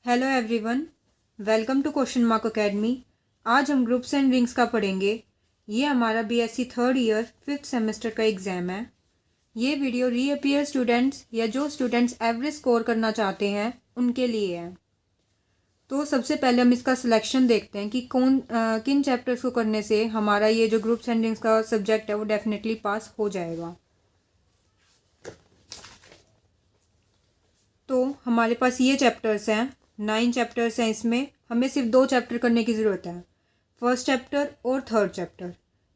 Hello everyone, welcome to question mark academy. आज हम groups and rings का पढ़ेंगे। ये हमारा BSc third year 5th semester का एग्ज़ाम है। ये वीडियो रीअपियर स्टूडेंट्स या जो स्टूडेंट्स एवरेज स्कोर करना चाहते हैं उनके लिए है। तो सबसे पहले हम इसका सिलेक्शन देखते हैं कि किन चैप्टर्स को करने से हमारा ये जो ग्रुप्स एंड रिंग्स का सब्जेक्ट है वो डेफिनेटली पास हो जाएगा। तो हमारे पास ये चैप्टर्स हैं, 9 चैप्टर्स हैं। इसमें हमें सिर्फ 2 चैप्टर करने की ज़रूरत है, फर्स्ट चैप्टर और थर्ड चैप्टर।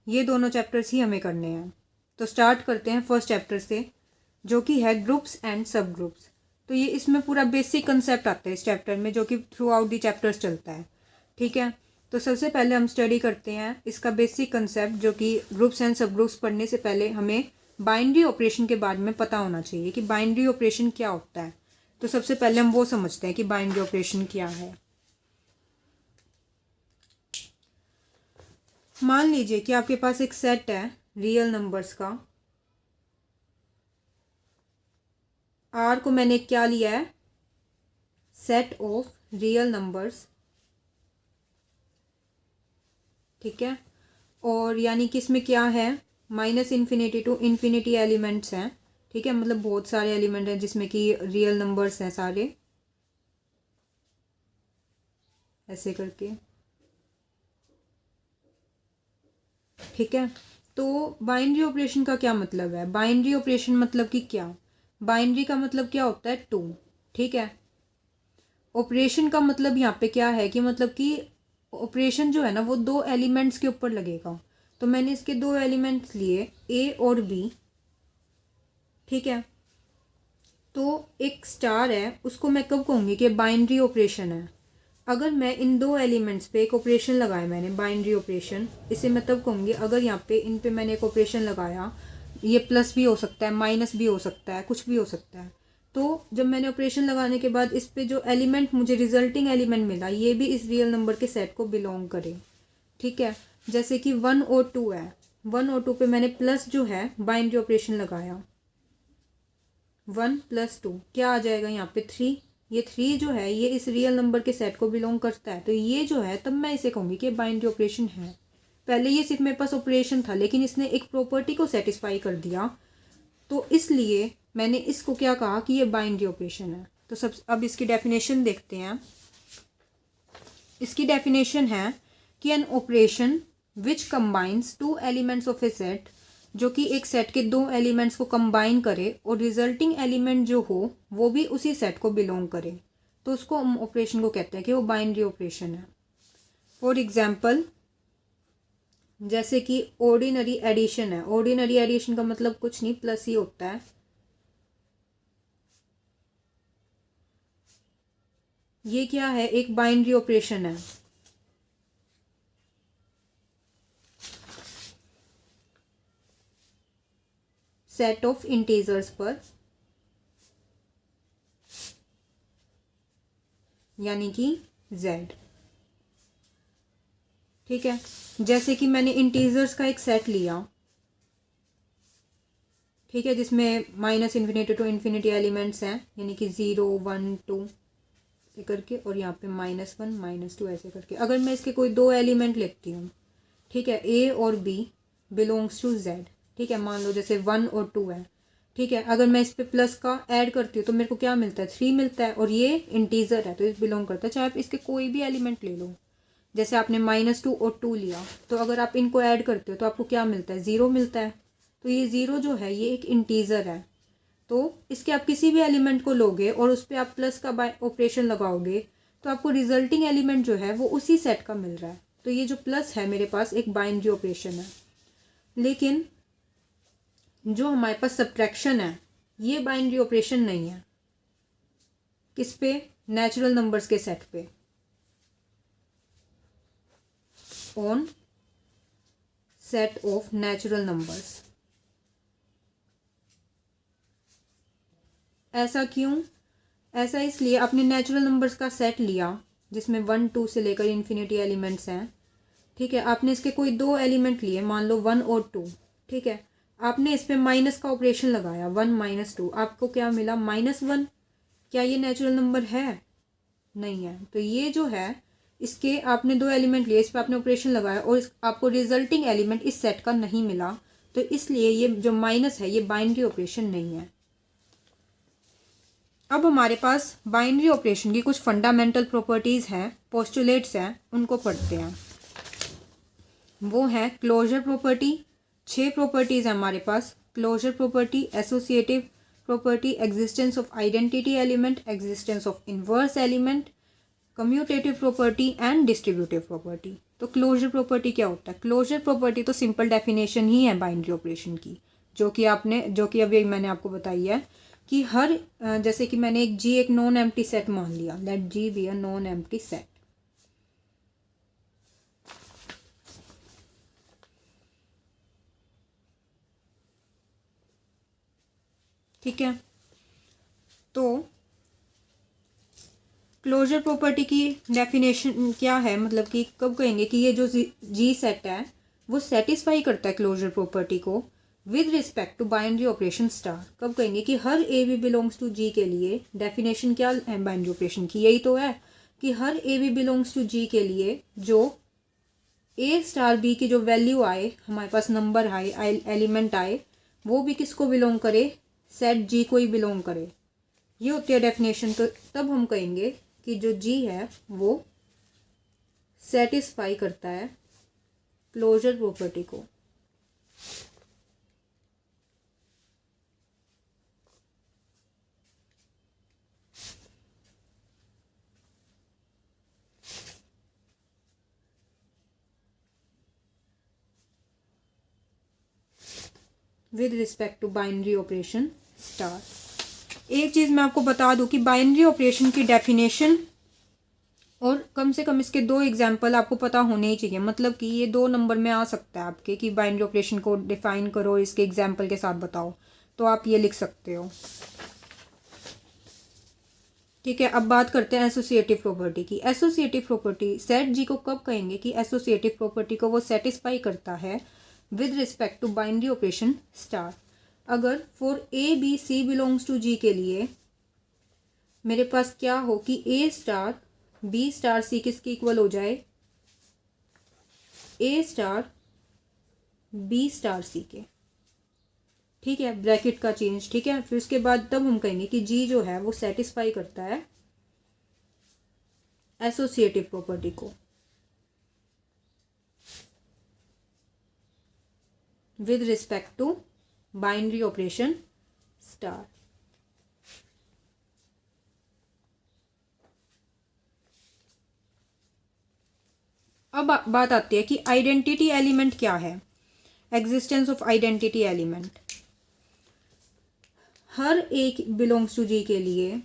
ये दोनों चैप्टर्स ही हमें करने हैं। तो स्टार्ट करते हैं फर्स्ट चैप्टर से, जो कि है ग्रुप्स एंड सब ग्रुप्स। तो ये इसमें पूरा बेसिक कंसेप्ट आता है इस चैप्टर में, जो कि थ्रू आउट दी चैप्टर्स चलता है। ठीक है, तो सबसे पहले हम स्टडी करते हैं इसका बेसिक कंसेप्ट, जो कि ग्रुप्स एंड सब ग्रुप्स पढ़ने से पहले हमें बाइनरी ऑपरेशन के बारे में पता होना चाहिए कि बाइनरी ऑपरेशन क्या होता है। तो सबसे पहले हम वो समझते हैं कि बाइनरी ऑपरेशन क्या है। मान लीजिए कि आपके पास एक सेट है रियल नंबर्स का। आर को मैंने क्या लिया है, सेट ऑफ रियल नंबर्स। ठीक है, और यानी कि इसमें क्या है, -∞ टू इन्फिनिटी एलिमेंट्स हैं। ठीक है, मतलब बहुत सारे एलिमेंट हैं जिसमें कि रियल नंबर्स हैं सारे, ऐसे करके। ठीक है, तो बाइनरी ऑपरेशन का क्या मतलब है? बाइनरी ऑपरेशन मतलब कि क्या, बाइनरी का मतलब क्या होता है, 2। ठीक है, ऑपरेशन का मतलब यहाँ पे क्या है कि मतलब कि ऑपरेशन जो है ना वो 2 एलिमेंट्स के ऊपर लगेगा। तो मैंने इसके 2 एलिमेंट्स लिए, ए और बी। ठीक है, तो एक स्टार है, उसको मैं कब कहूँगी कि बाइनरी ऑपरेशन है? अगर मैं इन 2 एलिमेंट्स पे एक ऑपरेशन लगाया, मैंने बाइनरी ऑपरेशन, इसे मैं तब कहूँगी अगर यहाँ पे इन पे मैंने एक ऑपरेशन लगाया। ये प्लस भी हो सकता है, माइनस भी हो सकता है, कुछ भी हो सकता है। तो जब मैंने ऑपरेशन लगाने के बाद इस पे जो एलिमेंट मुझे रिजल्टिंग एलिमेंट मिला, ये भी इस रियल नंबर के सेट को बिलोंग करे। ठीक है, जैसे कि 1 और 2 है, 1 और 2 पे मैंने प्लस जो है बाइनरी ऑपरेशन लगाया, 1 + 2 क्या आ जाएगा यहाँ पे, 3। ये 3 जो है ये इस रियल नंबर के सेट को बिलोंग करता है। तो ये जो है तब मैं इसे कहूँगी कि बाइनरी ऑपरेशन है। पहले ये सिर्फ मेरे पास ऑपरेशन था, लेकिन इसने एक प्रॉपर्टी को सेटिस्फाई कर दिया, तो इसलिए मैंने इसको क्या कहा कि ये बाइनरी ऑपरेशन है। तो सब अब इसकी डेफिनेशन देखते हैं। इसकी डेफिनेशन है कि an operation which combines 2 elements of A set, जो कि एक सेट के 2 एलिमेंट्स को कंबाइन करे और रिजल्टिंग एलिमेंट जो हो वो भी उसी सेट को बिलोंग करे, तो उसको हम ऑपरेशन को कहते हैं कि वो बाइनरी ऑपरेशन है। फॉर एग्जाम्पल, जैसे कि ऑर्डिनरी एडिशन है। ऑर्डिनरी एडिशन का मतलब कुछ नहीं, प्लस ही होता है। ये क्या है, एक बाइनरी ऑपरेशन है। सेट ऑफ इंटीजर्स पर, यानी कि z। ठीक है, जैसे कि मैंने इंटीजर्स का एक सेट लिया, ठीक है, जिसमें -∞ टू इन्फिनिटी एलिमेंट्स हैं, यानी कि 0 1 2 ऐसे करके, और यहाँ पे -1 -2 ऐसे करके। अगर मैं इसके कोई 2 एलिमेंट लेती हूँ, ठीक है, a और b बिलोंग्स टू z। ठीक है, मान लो जैसे 1 और 2 है। ठीक है, अगर मैं इस पे प्लस का ऐड करती हूँ तो मेरे को क्या मिलता है, 3 मिलता है, और ये इंटीजर है तो इस बिलोंग करता है। चाहे आप इसके कोई भी एलिमेंट ले लो, जैसे आपने -2 और 2 लिया, तो अगर आप इनको ऐड करते हो तो आपको क्या मिलता है, 0 मिलता है। तो ये 0 जो है ये एक इंटीजर है। तो इसके आप किसी भी एलिमेंट को लोगे और उस पर आप प्लस का ऑपरेशन लगाओगे, तो आपको रिजल्टिंग एलिमेंट जो है वो उसी सेट का मिल रहा है। तो ये जो प्लस है मेरे पास एक बाइनरी ऑपरेशन है। लेकिन जो हमारे पास सब्ट्रैक्शन है ये बाइनरी ऑपरेशन नहीं है। किस पे, नेचुरल नंबर्स के सेट पे, on set of natural numbers. ऐसा क्यों? ऐसा इसलिए, आपने नेचुरल नंबर्स का सेट लिया जिसमें 1 2 से लेकर इन्फिनिटी एलिमेंट्स हैं। ठीक है, आपने इसके कोई 2 एलिमेंट लिए, मान लो 1 और 2। ठीक है, आपने इस पे माइनस का ऑपरेशन लगाया, 1 - 2, आपको क्या मिला, -1। क्या ये नेचुरल नंबर है? नहीं है। तो ये जो है इसके आपने दो एलिमेंट लिए, इस पर आपने ऑपरेशन लगाया और आपको रिजल्टिंग एलिमेंट इस सेट का नहीं मिला, तो इसलिए ये जो माइनस है ये बाइनरी ऑपरेशन नहीं है। अब हमारे पास बाइनरी ऑपरेशन की कुछ फंडामेंटल प्रॉपर्टीज़ हैं, पोस्टुलेट्स हैं, उनको पढ़ते हैं। वो है क्लोजर प्रॉपर्टी। 6 प्रॉपर्टीज़ हैं हमारे पास। Closure property, associative property, existence of identity element, existence of inverse element, commutative property and distributive property. तो क्लोजर प्रॉपर्टी क्या होता है? क्लोजर प्रॉपर्टी तो सिंपल डेफिनेशन ही है बाइनरी ऑपरेशन की, जो कि अभी मैंने आपको बताई है कि हर जैसे कि मैंने एक नॉन एम्प्टी सेट मान लिया, let G be a non empty set. ठीक है, तो क्लोजर प्रॉपर्टी की डेफिनेशन क्या है, मतलब कि कब कहेंगे कि ये जो जी सेट है वो सेटिस्फाई करता है क्लोजर प्रॉपर्टी को with respect to binary operation star. कब कहेंगे कि हर a b belongs to G के लिए, डेफिनेशन क्या है बाइनरी ऑपरेशन की, यही तो है कि हर a b belongs to G के लिए जो ए स्टार बी की जो वैल्यू आए, हमारे पास नंबर आए, एलिमेंट आए, वो भी किसको बिलोंग करे? सेट जी को ही बिलोंग करे। ये होती है डेफिनेशन। तो तब हम कहेंगे कि जो जी है वो सेटिस्फाई करता है क्लोजर प्रॉपर्टी को। With respect to binary operation star. एक चीज़ मैं आपको बता दूं कि बाइनरी ऑपरेशन की डेफिनेशन और कम से कम इसके 2 एग्जाम्पल आपको पता होने ही चाहिए। मतलब कि ये 2 नंबर में आ सकता है आपके कि बाइनरी ऑपरेशन को डिफाइन करो, इसके एग्जाम्पल के साथ बताओ, तो आप ये लिख सकते हो। ठीक है, अब बात करते हैं एसोसिएटिव प्रॉपर्टी की। एसोसिएटिव प्रॉपर्टी सेट जी को कब कहेंगे कि एसोसिएटिव प्रॉपर्टी को वो सेटिस्फाई करता है with respect to binary operation star. अगर for A B C belongs to G के लिए मेरे पास क्या हो कि A star B star C किसके इक्वल हो जाए? A star B star C के। ठीक है, ब्रैकेट का चेंज। ठीक है, फिर उसके बाद तब हम कहेंगे कि जी जो है वो सेटिस्फाई करता है एसोसिएटिव प्रॉपर्टी को with respect to binary operation star. अब बात आती है कि आइडेंटिटी एलिमेंट क्या है। एग्जिस्टेंस ऑफ आइडेंटिटी एलिमेंट, हर एक बिलोंग्स टू जी के लिए,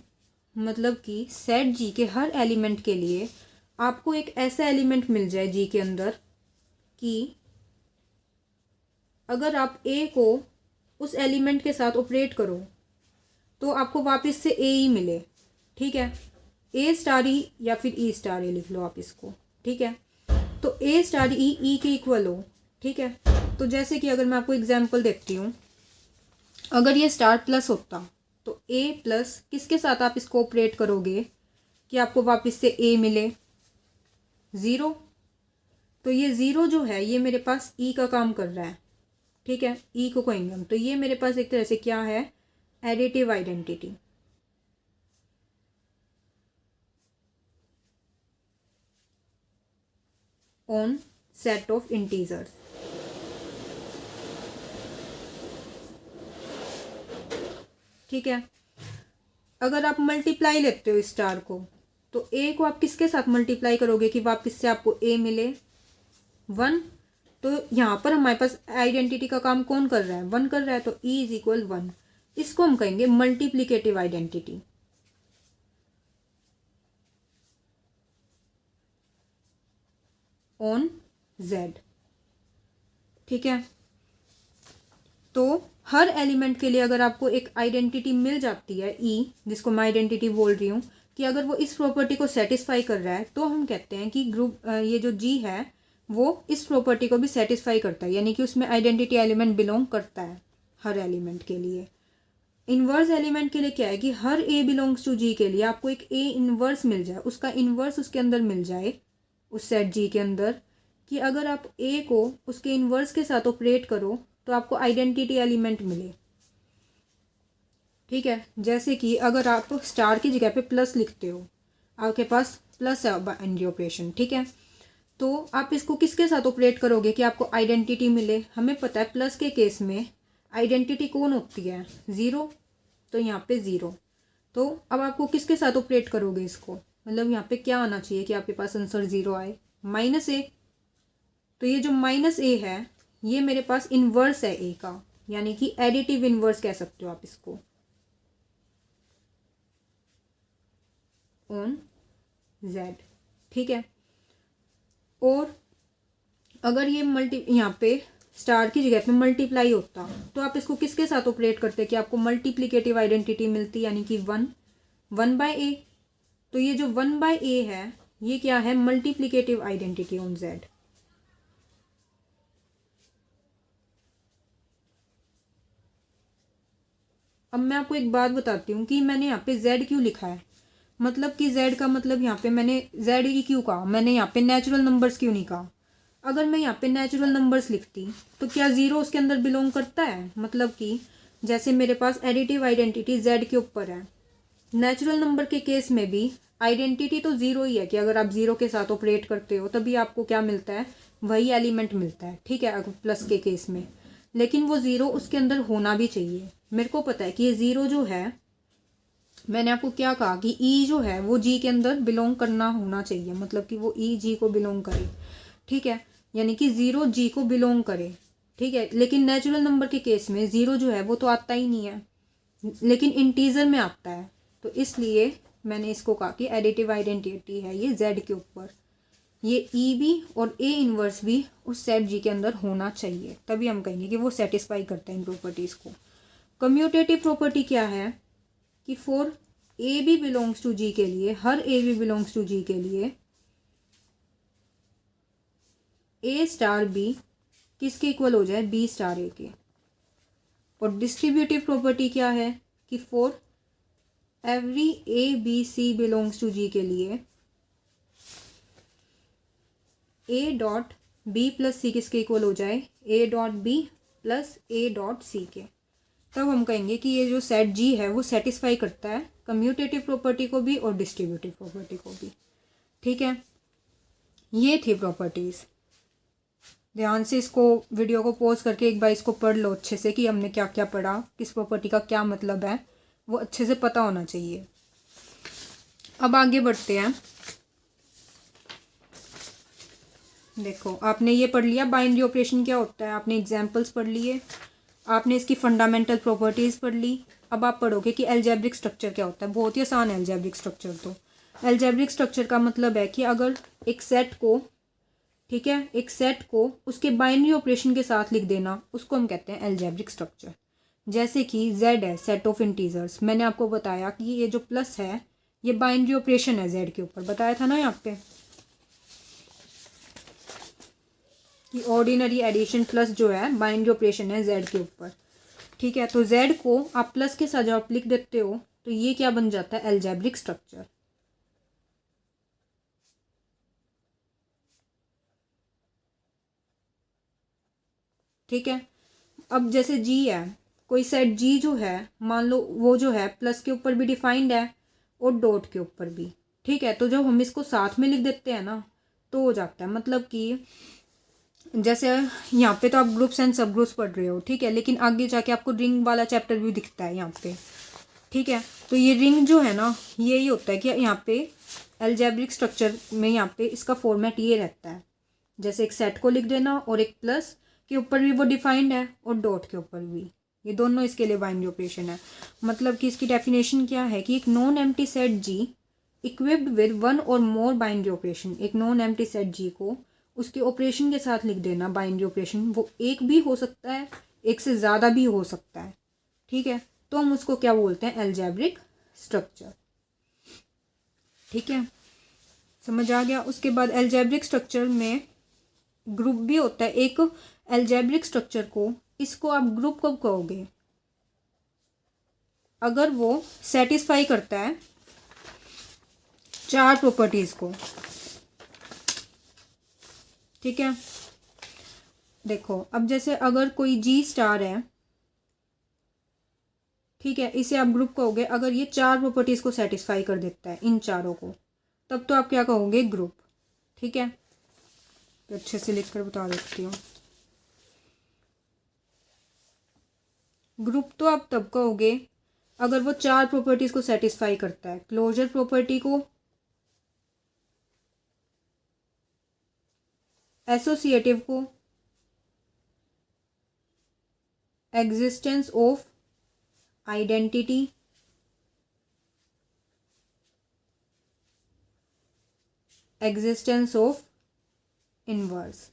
मतलब कि सेट जी के हर एलिमेंट के लिए आपको एक ऐसा एलिमेंट मिल जाए जी के अंदर कि अगर आप ए को उस एलिमेंट के साथ ऑपरेट करो तो आपको वापस से ए ही मिले। ठीक है, ए स्टार ई या फिर ई स्टार ए लिख लो आप इसको। ठीक है, तो ए स्टार ई के इक्वल हो। ठीक है, तो जैसे कि अगर मैं आपको एग्जांपल देती हूँ, अगर ये स्टार प्लस होता तो ए प्लस किसके साथ आप इसको ऑपरेट करोगे कि आपको वापस से ए मिले? 0। तो ये 0 जो है ये मेरे पास ई का काम कर रहा है। ठीक है, ई को कहेंगे हम। तो ये मेरे पास एक तरह से क्या है? Additive identity. On set of integers. ठीक है, अगर आप मल्टीप्लाई लेते हो स्टार को तो ए को आप किसके साथ मल्टीप्लाई करोगे कि वापस से आपको ए मिले? 1। तो यहाँ पर हमारे पास आइडेंटिटी का काम कौन कर रहा है? 1 कर रहा है, तो ई इज इक्वल 1। इसको हम कहेंगे मल्टीप्लिकेटिव आइडेंटिटी। On Z. ठीक है, तो हर एलिमेंट के लिए अगर आपको एक आइडेंटिटी मिल जाती है ई, जिसको मैं आइडेंटिटी बोल रही हूँ, कि अगर वो इस प्रॉपर्टी को सेटिस्फाई कर रहा है तो हम कहते हैं कि ग्रुप ये जो जी है वो इस प्रॉपर्टी को भी सेटिस्फाई करता है, यानी कि उसमें आइडेंटिटी एलिमेंट बिलोंग करता है हर एलिमेंट के लिए। इन्वर्स एलिमेंट के लिए क्या है कि हर ए बिलोंग्स टू जी के लिए आपको एक ए इन्वर्स मिल जाए, उसका इन्वर्स उसके अंदर मिल जाए उस सेट जी के अंदर, कि अगर आप ए को उसके इन्वर्स के साथ ऑपरेट करो तो आपको आइडेंटिटी एलिमेंट मिले। ठीक है, जैसे कि अगर आप स्टार की जगह पे प्लस लिखते हो, आपके पास प्लस है बाइनरी ऑपरेशन, ठीक है, तो आप इसको किसके साथ ऑपरेट करोगे कि आपको आइडेंटिटी मिले। हमें पता है प्लस के केस में आइडेंटिटी कौन होती है, ज़ीरो, तो यहाँ पे ज़ीरो। तो अब आपको किसके साथ ऑपरेट करोगे इसको, मतलब यहाँ पे क्या आना चाहिए कि आपके पास आंसर ज़ीरो आए, माइनस ए। तो ये जो माइनस ए है ये मेरे पास इन्वर्स है ए का, यानी कि एडिटिव इन्वर्स कह सकते हो आप इसको, ऑन जेड। ठीक है, और अगर ये यहाँ पे स्टार की जगह पे मल्टीप्लाई होता तो आप इसको किसके साथ ऑपरेट करते कि आपको मल्टीप्लिकेटिव आइडेंटिटी मिलती, यानी कि वन बाय ए। तो ये जो वन बाय ए है ये क्या है, मल्टीप्लिकेटिव आइडेंटिटी ऑन जेड। अब मैं आपको एक बात बताती हूँ कि मैंने यहाँ पे z क्यों लिखा है, मतलब कि z का मतलब यहाँ पे मैंने z ही क्यों कहा, मैंने यहाँ पे नेचुरल नंबर्स क्यों नहीं कहा। अगर मैं यहाँ पे नेचुरल नंबर्स लिखती तो क्या ज़ीरो उसके अंदर बिलोंग करता है, मतलब कि जैसे मेरे पास एडिटिव आइडेंटिटी z के ऊपर है, नेचुरल नंबर के केस में भी आइडेंटिटी तो ज़ीरो ही है कि अगर आप ज़ीरो के साथ ऑपरेट करते हो तभी आपको क्या मिलता है, वही एलिमेंट मिलता है। ठीक है, अगर प्लस के केस में, लेकिन वो ज़ीरो उसके अंदर होना भी चाहिए। मेरे को पता है कि ये ज़ीरो जो है, मैंने आपको क्या कहा कि ई जो है वो जी के अंदर बिलोंग करना होना चाहिए, मतलब कि वो ई जी को बिलोंग करे। ठीक है, यानी कि ज़ीरो जी को बिलोंग करे। ठीक है, लेकिन नेचुरल नंबर के केस में ज़ीरो जो है वो तो आता ही नहीं है, लेकिन इंटीजर में आता है। तो इसलिए मैंने इसको कहा कि एडिटिव आइडेंटिटी है ये जेड के ऊपर, ये ई भी और ए इन्वर्स भी उस सेट जी के अंदर होना चाहिए, तभी हम कहेंगे कि वो सेटिस्फाई करते हैं इन प्रॉपर्टीज़ को। कम्यूटेटिव प्रॉपर्टी क्या है कि for A b belongs to G के लिए, हर a b belongs to G के लिए ए स्टार बी किसके इक्वल हो जाए, बी स्टार ए के। और डिस्ट्रीब्यूटिव प्रॉपर्टी क्या है कि for every a B C belongs to G के लिए a dot b plus c किसके इक्वल हो जाए, a dot b plus a dot c के। तब हम कहेंगे कि ये जो सेट जी है वो सेटिस्फाई करता है कम्यूटेटिव प्रॉपर्टी को भी और डिस्ट्रीब्यूटिव प्रॉपर्टी को भी। ठीक है, ये थी प्रॉपर्टीज़। ध्यान से इसको वीडियो को पॉज करके एक बार इसको पढ़ लो अच्छे से कि हमने क्या क्या पढ़ा, किस प्रॉपर्टी का क्या मतलब है, वो अच्छे से पता होना चाहिए। अब आगे बढ़ते हैं। देखो, आपने ये पढ़ लिया बाइनरी ऑपरेशन क्या होता है, आपने एग्जाम्पल्स पढ़ लिए, आपने इसकी फंडामेंटल प्रॉपर्टीज़ पढ़ ली। अब आप पढ़ोगे कि एल्जेब्रिक स्ट्रक्चर क्या होता है। बहुत ही आसान है एल्जेब्रिक स्ट्रक्चर। तो एल्जेब्रिक स्ट्रक्चर का मतलब है कि अगर एक सेट को, ठीक है, एक सेट को उसके बाइनरी ऑपरेशन के साथ लिख देना, उसको हम कहते हैं एल्जेब्रिक स्ट्रक्चर। जैसे कि z है सेट ऑफ इंटीजर्स, मैंने आपको बताया कि ये जो प्लस है ये बाइनरी ऑपरेशन है z के ऊपर, बताया था ना यहाँ पे कि ऑर्डिनरी एडिशन प्लस जो है बाइनरी ऑपरेशन है z के ऊपर। ठीक है, तो z को आप प्लस के साथ जब आप लिख देते हो तो ये क्या बन जाता है, एल्जेब्रिक स्ट्रक्चर। ठीक है, अब जैसे g है, कोई सेट g जो है, मान लो वो जो है प्लस के ऊपर भी डिफाइंड है और डॉट के ऊपर भी। ठीक है, तो जब हम इसको साथ में लिख देते हैं ना तो हो जाता है, मतलब कि जैसे यहाँ पे तो आप ग्रुप्स एंड सब ग्रुप्स पढ़ रहे हो, ठीक है, लेकिन आगे जाके आपको रिंग वाला चैप्टर भी दिखता है यहाँ पे। ठीक है, तो ये रिंग जो है ना यही होता है कि यहाँ पे एल्जेब्रिक स्ट्रक्चर में यहाँ पे इसका फॉर्मेट ये रहता है, जैसे एक सेट को लिख देना और एक प्लस के ऊपर भी वो डिफाइंड है और डॉट के ऊपर भी, ये दोनों इसके लिए बाइनरी ऑपरेशन है। मतलब कि इसकी डेफिनेशन क्या है कि एक non empty set G equipped with one और मोर बाइनरी ऑपरेशन, एक नॉन एम्प्टी सेट जी को उसके ऑपरेशन के साथ लिख देना बाइनरी ऑपरेशन, वो एक भी हो सकता है, एक से ज़्यादा भी हो सकता है। ठीक है, तो हम उसको क्या बोलते हैं, एल्जेब्रिक स्ट्रक्चर। ठीक है, समझ आ गया। उसके बाद एल्जेब्रिक स्ट्रक्चर में ग्रुप भी होता है एक। एल्जेब्रिक स्ट्रक्चर को, इसको आप ग्रुप कब कहोगे, अगर वो सेटिस्फाई करता है 4 प्रॉपर्टीज़ को, ठीक है। देखो अब जैसे अगर कोई जी स्टार है, ठीक है, इसे आप ग्रुप कहोगे अगर ये 4 प्रॉपर्टीज़ को सेटिस्फाई कर देता है, इन चारों को, तब तो आप क्या कहोगे, ग्रुप, ठीक है। तो अच्छे से लिख कर बता देती हूँ। ग्रुप तो आप तब कहोगे अगर वो 4 प्रॉपर्टीज़ को सेटिस्फाई करता है, क्लोजर प्रॉपर्टी को, एसोसिएटिव को, existence of identity, existence of inverse.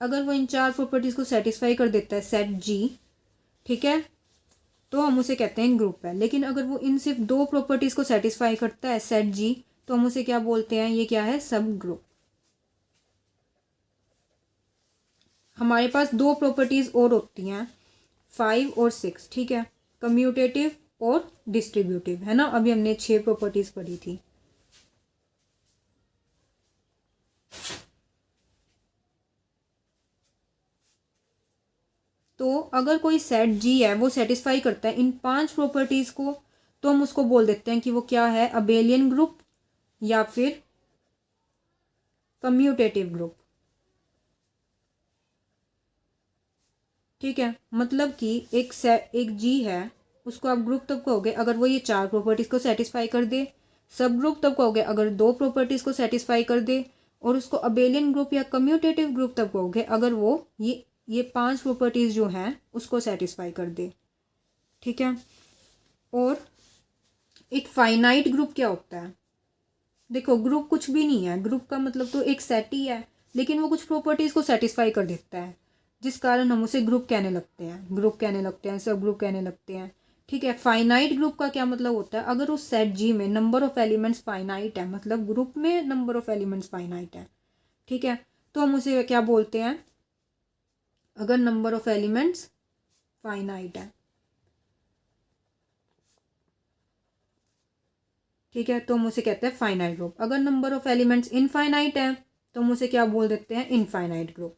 अगर वो इन 4 प्रॉपर्टीज़ को सेटिस्फाई कर देता है सेट जी, ठीक है, तो हम उसे कहते हैं ग्रुप है। लेकिन अगर वो इन सिर्फ 2 प्रॉपर्टीज़ को सेटिस्फाई करता है सेट जी, तो हम उसे क्या बोलते हैं, ये क्या है, सब ग्रुप। हमारे पास 2 प्रॉपर्टीज़ और होती हैं 5 और 6, ठीक है, कम्यूटेटिव और डिस्ट्रीब्यूटिव, है ना। अभी हमने 6 प्रॉपर्टीज़ पढ़ी थी। तो अगर कोई सेट जी है वो सेटिस्फाई करता है इन 5 प्रॉपर्टीज़ को, तो हम उसको बोल देते हैं कि वो क्या है, अबेलियन ग्रुप या फिर कम्यूटेटिव ग्रुप, ठीक है। मतलब कि एक जी है, उसको आप ग्रुप तब कहोगे अगर वो ये 4 प्रॉपर्टीज़ को सेटिस्फाई कर दे, सब ग्रुप तब कहोगे अगर 2 प्रॉपर्टीज़ को सेटिस्फाई कर दे, और उसको अबेलियन ग्रुप या कम्यूटेटिव ग्रुप तब कहोगे अगर वो ये 5 प्रॉपर्टीज़ जो हैं उसको सेटिस्फाई कर दे, ठीक है। और एक फाइनाइट ग्रुप क्या होता है, देखो ग्रुप कुछ भी नहीं है, ग्रुप का मतलब तो एक सेट ही है, लेकिन वो कुछ प्रॉपर्टीज़ को सेटिस्फाई कर देता है, जिस कारण हम उसे ग्रुप कहने लगते हैं, ग्रुप कहने लगते हैं, सब ग्रुप कहने लगते हैं, ठीक है। फाइनाइट ग्रुप का क्या मतलब होता है, अगर उस सेट जी में नंबर ऑफ एलिमेंट्स फाइनाइट है, मतलब ग्रुप में नंबर ऑफ एलिमेंट्स फाइनाइट है, ठीक है, तो हम उसे क्या बोलते हैं, अगर नंबर ऑफ एलिमेंट्स फाइनाइट है, ठीक है, तो हम उसे कहते हैं फाइनाइट ग्रुप। अगर नंबर ऑफ एलिमेंट्स इनफाइनाइट है तो हम उसे क्या बोल देते हैं, इनफाइनाइट ग्रुप।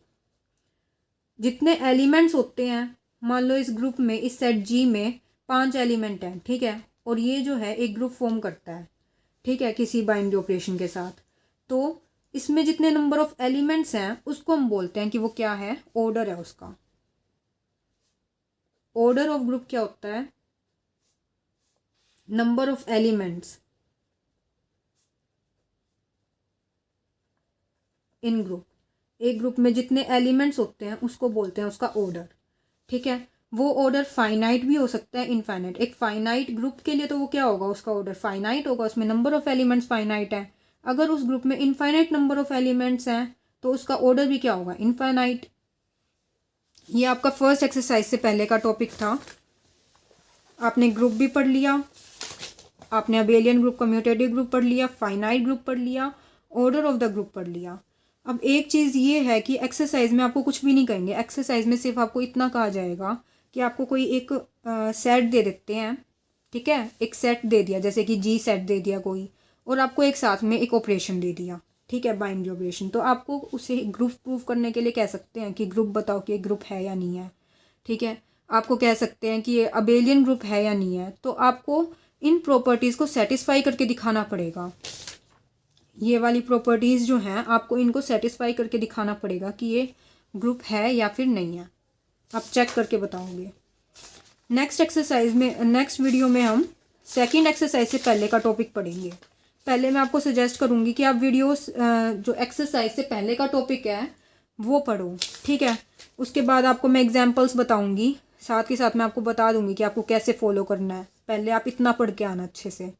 जितने एलिमेंट्स होते हैं, मान लो इस ग्रुप में, इस सेट जी में 5 एलिमेंट हैं, ठीक है, और ये जो है एक ग्रुप फॉर्म करता है, ठीक है, किसी बाइनरी ऑपरेशन के साथ, तो इसमें जितने नंबर ऑफ एलिमेंट्स हैं उसको हम बोलते हैं कि वो क्या है, ऑर्डर है उसका। ऑर्डर ऑफ ग्रुप क्या होता है, number of elements in group. एक ग्रुप में जितने एलिमेंट्स होते हैं उसको बोलते हैं उसका ऑर्डर, ठीक है। वो ऑर्डर फाइनाइट भी हो सकता है, इनफाइनाइट। एक फाइनाइट ग्रुप के लिए तो वो क्या होगा, उसका ऑर्डर फाइनाइट होगा, उसमें नंबर ऑफ एलिमेंट्स फाइनाइट है। अगर उस ग्रुप में इनफाइनाइट नंबर ऑफ एलिमेंट्स हैं तो उसका ऑर्डर भी क्या होगा, इनफाइनाइट। ये आपका फर्स्ट एक्सरसाइज से पहले का टॉपिक था। आपने ग्रुप भी पढ़ लिया, आपने अबेलियन ग्रुप, कम्यूटेटिव ग्रुप पढ़ लिया, फाइनाइट ग्रुप पढ़ लिया, ऑर्डर ऑफ द ग्रुप पढ़ लिया। अब एक चीज़ ये है कि एक्सरसाइज में आपको कुछ भी नहीं कहेंगे, एक्सरसाइज में सिर्फ आपको इतना कहा जाएगा कि आपको कोई एक सेट दे देते हैं, ठीक है, एक सेट दे दिया, जैसे कि जी सेट दे दिया कोई, और आपको एक साथ में एक ऑपरेशन दे दिया, ठीक है, बाइनरी ऑपरेशन। तो आपको उसे ग्रुप प्रूव करने के लिए कह सकते हैं कि ग्रुप बताओ कि ग्रुप है या नहीं है, ठीक है। आपको कह सकते हैं कि ये अबेलियन ग्रुप है या नहीं है, तो आपको इन प्रॉपर्टीज़ को सेटिस्फाई करके दिखाना पड़ेगा। ये वाली प्रॉपर्टीज़ जो हैं आपको इनको सेटिस्फाई करके दिखाना पड़ेगा कि ये ग्रुप है या फिर नहीं है, आप चेक करके बताओगे। नेक्स्ट एक्सरसाइज में, नेक्स्ट वीडियो में हम सेकंड एक्सरसाइज से पहले का टॉपिक पढ़ेंगे। पहले मैं आपको सजेस्ट करूँगी कि आप वीडियोस जो एक्सरसाइज से पहले का टॉपिक है वो पढ़ो, ठीक है। उसके बाद आपको मैं एग्जाम्पल्स बताऊँगी, साथ ही साथ मैं आपको बता दूँगी कि आपको कैसे फॉलो करना है। पहले आप इतना पढ़ के आना अच्छे से।